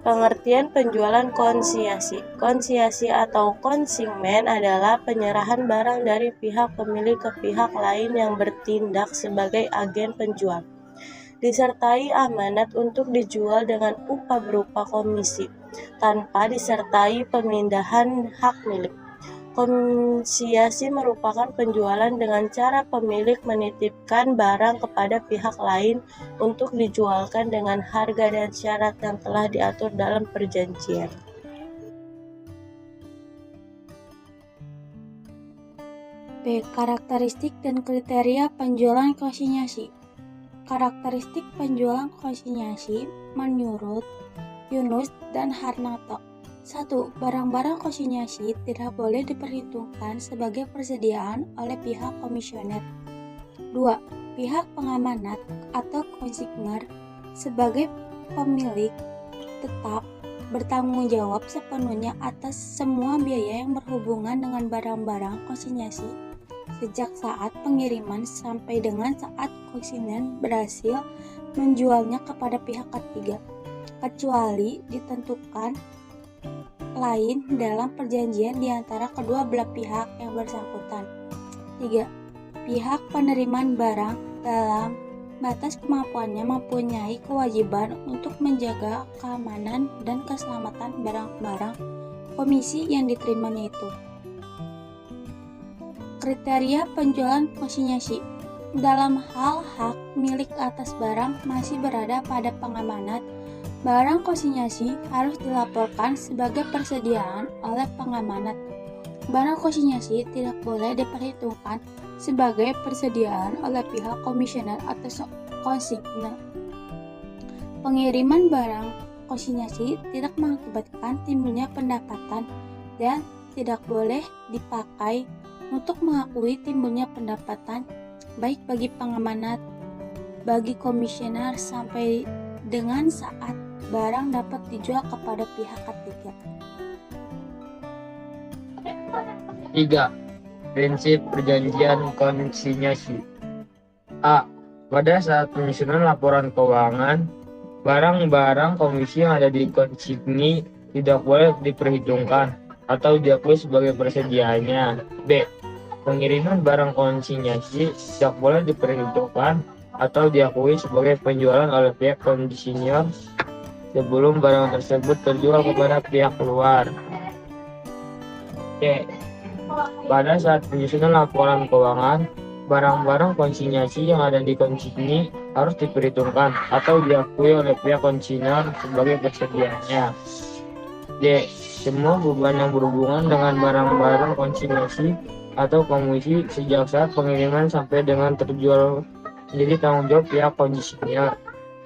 Pengertian penjualan konsinyasi. Konsinyasi atau konsigmen adalah penyerahan barang dari pihak pemilik ke pihak lain yang bertindak sebagai agen penjual, disertai amanat untuk dijual dengan upah berupa komisi, tanpa disertai pemindahan hak milik. Konsinyasi merupakan penjualan dengan cara pemilik menitipkan barang kepada pihak lain untuk dijualkan dengan harga dan syarat yang telah diatur dalam perjanjian. B. Karakteristik dan kriteria penjualan konsinyasi. Karakteristik penjualan konsinyasi menurut Yunus dan Harnanto. 1. Barang-barang konsinyasi tidak boleh diperhitungkan sebagai persediaan oleh pihak komisioner. 2. Pihak pengamanat atau konsigner sebagai pemilik tetap bertanggung jawab sepenuhnya atas semua biaya yang berhubungan dengan barang-barang konsinyasi sejak saat pengiriman sampai dengan saat konsignen berhasil menjualnya kepada pihak ketiga, kecuali ditentukan lain dalam perjanjian di antara kedua belah pihak yang bersangkutan. 3. Pihak penerimaan barang dalam batas kemampuannya mempunyai kewajiban untuk menjaga keamanan dan keselamatan barang-barang komisi yang diterimanya itu. Kriteria penjualan konsinyasi. Dalam hal hak milik atas barang masih berada pada pengamanat, barang konsinyasi harus dilaporkan sebagai persediaan oleh pengamanat. Barang konsinyasi tidak boleh diperhitungkan sebagai persediaan oleh pihak komisioner atau konsigner. Pengiriman barang konsinyasi tidak mengakibatkan timbulnya pendapatan dan tidak boleh dipakai untuk mengakui timbulnya pendapatan baik bagi pengamanat, bagi komisioner sampai dengan saat barang dapat dijual kepada pihak ketiga. 3. Prinsip perjanjian konsinyasi. A. Pada saat penyusunan laporan keuangan, barang-barang komisi yang ada di konsigni tidak boleh diperhitungkan atau diakui sebagai persediaannya. B. Pengiriman barang konsinyasi tidak boleh diperhitungkan atau diakui sebagai penjualan oleh pihak konsinyur sebelum barang tersebut terjual kepada pihak luar. C. Pada saat penyusunan laporan keuangan, barang-barang konsinyasi yang ada di konsigni harus diperhitungkan atau diakui oleh pihak konsinyur sebagai persediaannya. D. Semua beban yang berhubungan dengan barang-barang konsinyasi atau komisi sejak saat pengiriman sampai dengan terjual menjadi tanggung jawab pihak konsinyur.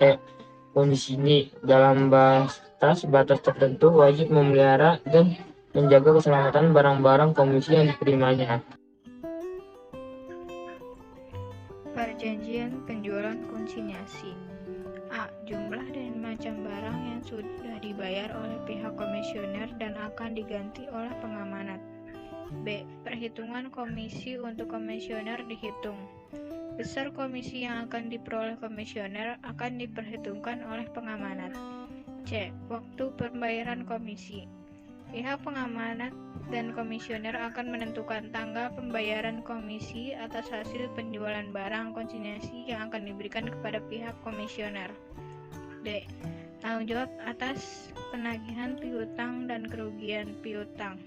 E. Konsinyasi dalam batas tertentu wajib memelihara dan menjaga keselamatan barang-barang komisi yang diterimanya. Perjanjian penjualan konsinyasi. A. Jumlah dan macam barang yang sudah dibayar oleh pihak komisioner dan akan diganti oleh pengamanat. B. Perhitungan komisi untuk komisioner dihitung. Besar komisi yang akan diperoleh komisioner akan diperhitungkan oleh pengamanat. C. Waktu pembayaran komisi. Pihak pengamanat dan komisioner akan menentukan tanggal pembayaran komisi atas hasil penjualan barang konsinyasi yang akan diberikan kepada pihak komisioner. D. Tanggung jawab atas penagihan piutang dan kerugian piutang.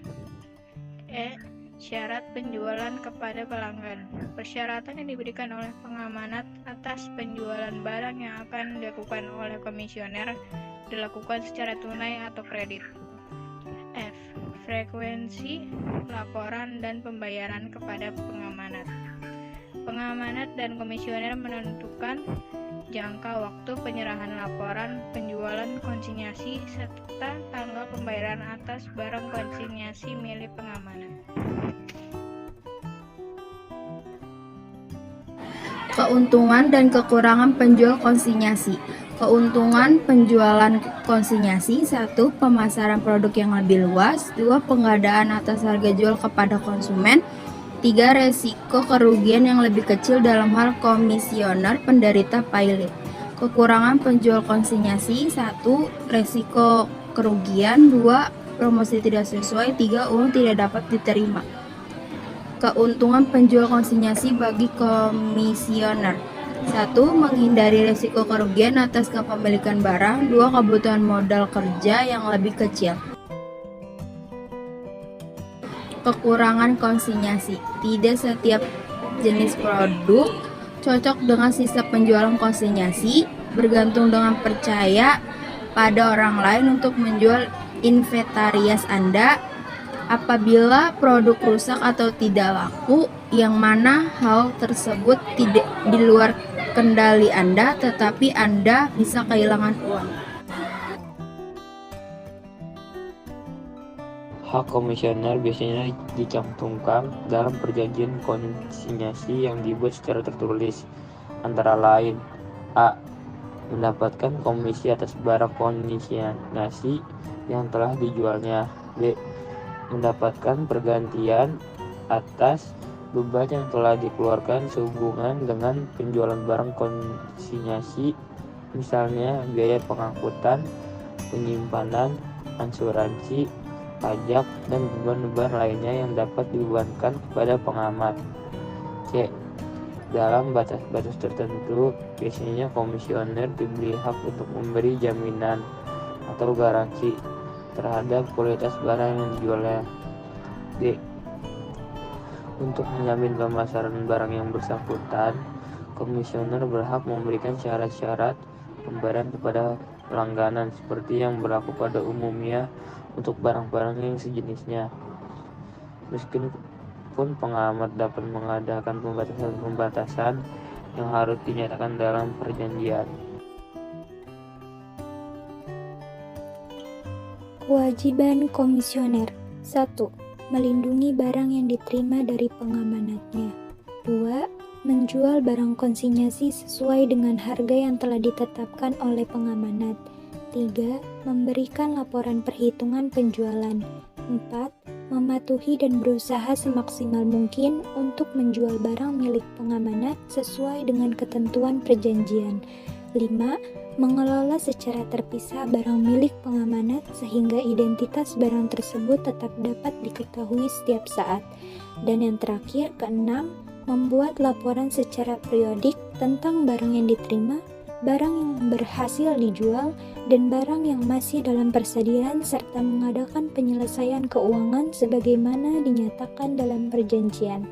E. Syarat penjualan kepada pelanggan. Persyaratan yang diberikan oleh pengamanat atas penjualan barang yang akan dilakukan oleh komisioner dilakukan secara tunai atau kredit. F. Frekuensi laporan dan pembayaran kepada pengamanat. Pengamanat dan komisioner menentukan jangka waktu penyerahan laporan penjualan konsinyasi serta tanggal pembayaran atas barang konsinyasi milik pengamanat. Keuntungan dan kekurangan penjual konsinyasi. Keuntungan penjualan konsinyasi: 1. Pemasaran produk yang lebih luas. 2. Pengadaan atas harga jual kepada konsumen. 3. Resiko kerugian yang lebih kecil dalam hal komisioner penderita pilot. Kekurangan penjual konsinyasi: 1. Resiko kerugian. 2. Promosi tidak sesuai. 3. Uang tidak dapat diterima. Keuntungan penjual konsinyasi bagi komisioner: 1. Menghindari resiko kerugian atas kepemilikan barang. 2. Kebutuhan modal kerja yang lebih kecil. Kekurangan konsinyasi: tidak setiap jenis produk cocok dengan sistem penjualan konsinyasi, bergantung dengan percaya pada orang lain untuk menjual inventarias Anda. Apabila produk rusak atau tidak laku, yang mana hal tersebut tidak di luar kendali Anda, tetapi Anda bisa kehilangan uang. Hak komisioner biasanya dicantumkan dalam perjanjian konsinyasi yang dibuat secara tertulis, antara lain: A. Mendapatkan komisi atas barang konsinyasi yang telah dijualnya. B. Mendapatkan pergantian atas beban yang telah dikeluarkan sehubungan dengan penjualan barang konsinyasi, misalnya biaya pengangkutan, penyimpanan, asuransi, pajak, dan beban-beban lainnya yang dapat dibebankan kepada pengamat. C. Dalam batas-batas tertentu, biasanya komisioner diberi hak untuk memberi jaminan atau garansi terhadap kualitas barang yang dijualnya. D. Untuk menjamin pemasaran barang yang bersangkutan, komisioner berhak memberikan syarat-syarat pemberian kepada pelangganan seperti yang berlaku pada umumnya untuk barang-barang yang sejenisnya. Meskipun pengamat dapat mengadakan pembatasan-pembatasan yang harus dinyatakan dalam perjanjian. Kewajiban komisioner: 1. Melindungi barang yang diterima dari pengamanatnya. 2. Menjual barang konsinyasi sesuai dengan harga yang telah ditetapkan oleh pengamanat. 3. Memberikan laporan perhitungan penjualan. 4. Mematuhi dan berusaha semaksimal mungkin untuk menjual barang milik pengamanat sesuai dengan ketentuan perjanjian. 5. Mengelola secara terpisah barang milik pengamanat sehingga identitas barang tersebut tetap dapat diketahui setiap saat. Dan yang terakhir, keenam, membuat laporan secara periodik tentang barang yang diterima, barang yang berhasil dijual, dan barang yang masih dalam persediaan serta mengadakan penyelesaian keuangan sebagaimana dinyatakan dalam perjanjian.